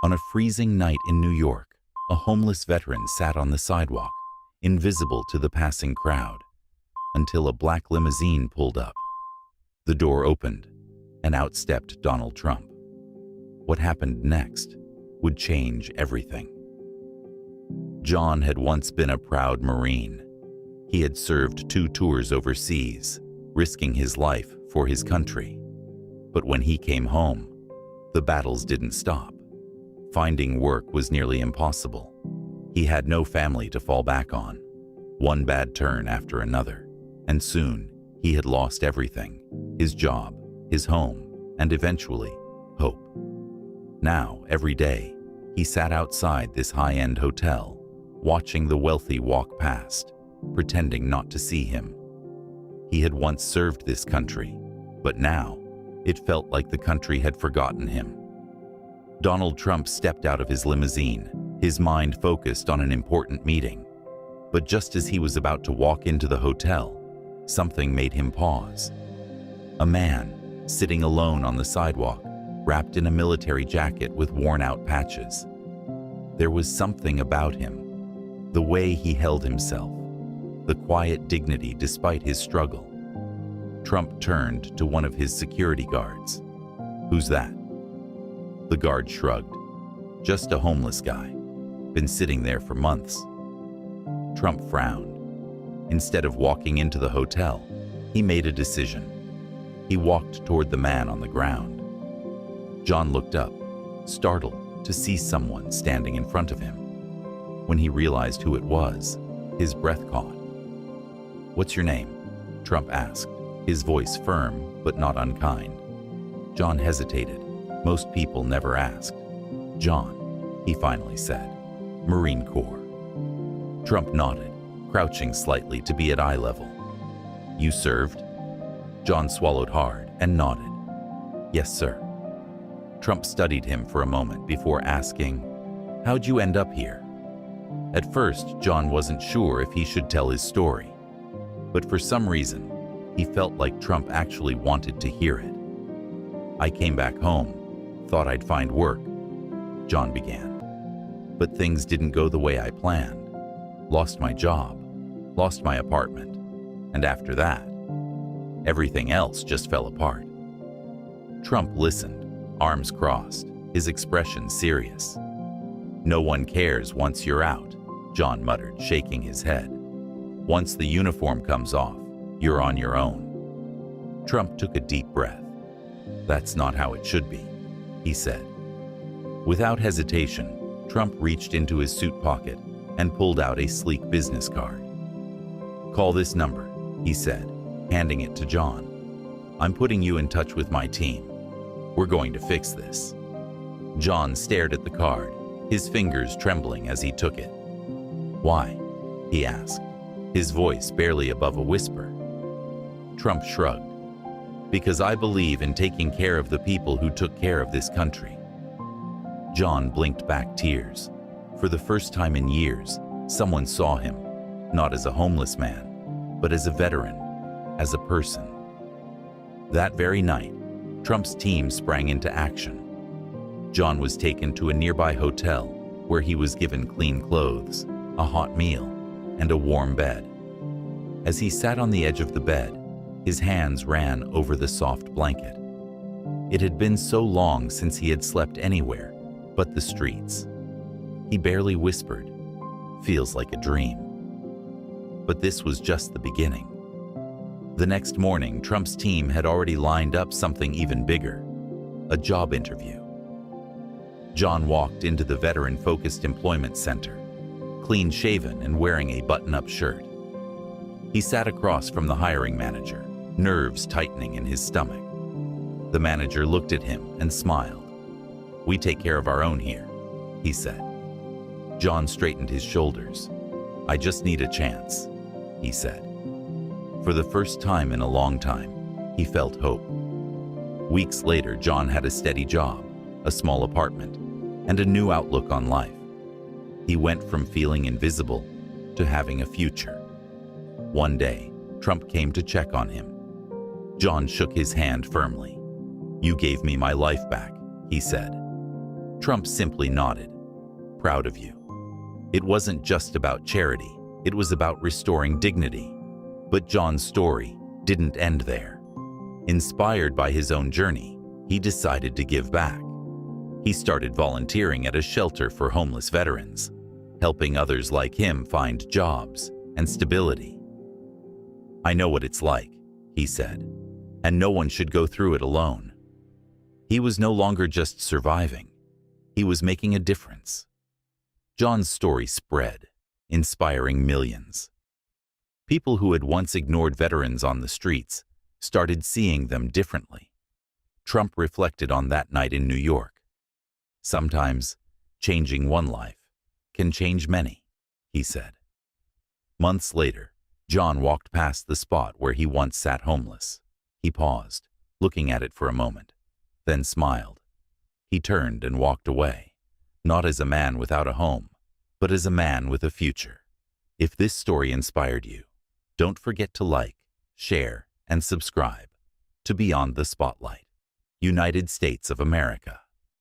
On a freezing night in New York, a homeless veteran sat on the sidewalk, invisible to the passing crowd, until a black limousine pulled up. The door opened, and out stepped Donald Trump. What happened next would change everything. John had once been a proud Marine. He had served 2 tours overseas, risking his life for his country. But when he came home, the battles didn't stop. Finding work was nearly impossible. He had no family to fall back on, one bad turn after another, and soon he had lost everything: his job, his home, and eventually, hope. Now, every day, he sat outside this high-end hotel, watching the wealthy walk past, pretending not to see him. He had once served this country, but now it felt like the country had forgotten him. Donald Trump stepped out of his limousine, his mind focused on an important meeting. But just as he was about to walk into the hotel, something made him pause. A man, sitting alone on the sidewalk, wrapped in a military jacket with worn-out patches. There was something about him, the way he held himself, the quiet dignity despite his struggle. Trump turned to one of his security guards. "Who's that?" The guard shrugged. "Just a homeless guy. Been sitting there for months." Trump frowned. Instead of walking into the hotel, he made a decision. He walked toward the man on the ground. John looked up, startled to see someone standing in front of him. When he realized who it was, his breath caught. "What's your name?" Trump asked, his voice firm but not unkind. John hesitated. Most people never asked. "John," he finally said. "Marine Corps." Trump nodded, crouching slightly to be at eye level. "You served?" John swallowed hard and nodded. "Yes, sir." Trump studied him for a moment before asking, "How'd you end up here?" At first, John wasn't sure if he should tell his story. But for some reason, he felt like Trump actually wanted to hear it. "I came back home, thought I'd find work," John began. "But things didn't go the way I planned. Lost my job, lost my apartment, and after that, everything else just fell apart." Trump listened, arms crossed, his expression serious. "No one cares once you're out," John muttered, shaking his head. "Once the uniform comes off, you're on your own." Trump took a deep breath. "That's not how it should be," he said. Without hesitation, Trump reached into his suit pocket and pulled out a sleek business card. "Call this number," he said, handing it to John. "I'm putting you in touch with my team. We're going to fix this." John stared at the card, his fingers trembling as he took it. "Why?" he asked, his voice barely above a whisper. Trump shrugged. "Because I believe in taking care of the people who took care of this country." John blinked back tears. For the first time in years, someone saw him, not as a homeless man, but as a veteran, as a person. That very night, Trump's team sprang into action. John was taken to a nearby hotel where he was given clean clothes, a hot meal, and a warm bed. As he sat on the edge of the bed, his hands ran over the soft blanket. It had been so long since he had slept anywhere but the streets. He barely whispered, "Feels like a dream." But this was just the beginning. The next morning, Trump's team had already lined up something even bigger, a job interview. John walked into the veteran-focused employment center, clean-shaven and wearing a button-up shirt. He sat across from the hiring manager, nerves tightening in his stomach. The manager looked at him and smiled. "We take care of our own here," he said. John straightened his shoulders. "I just need a chance," he said. For the first time in a long time, he felt hope. Weeks later, John had a steady job, a small apartment, and a new outlook on life. He went from feeling invisible to having a future. One day, Trump came to check on him. John shook his hand firmly. "You gave me my life back," he said. Trump simply nodded. Proud of you. It wasn't just about charity, it was about restoring dignity. But John's story didn't end there. Inspired by his own journey, he decided to give back. He started volunteering at a shelter for homeless veterans, helping others like him find jobs and stability. I know what it's like, he said, and no one should go through it alone. He was no longer just surviving, he was making a difference. John's story spread, inspiring millions. People who had once ignored veterans on the streets started seeing them differently. Trump reflected on that night in New York. Sometimes, changing one life can change many, he said. Months later, John walked past the spot where he once sat homeless. He paused, looking at it for a moment, then smiled. He turned and walked away, not as a man without a home, but as a man with a future. If this story inspired you, don't forget to like, share, and subscribe to Beyond the Spotlight, United States of America.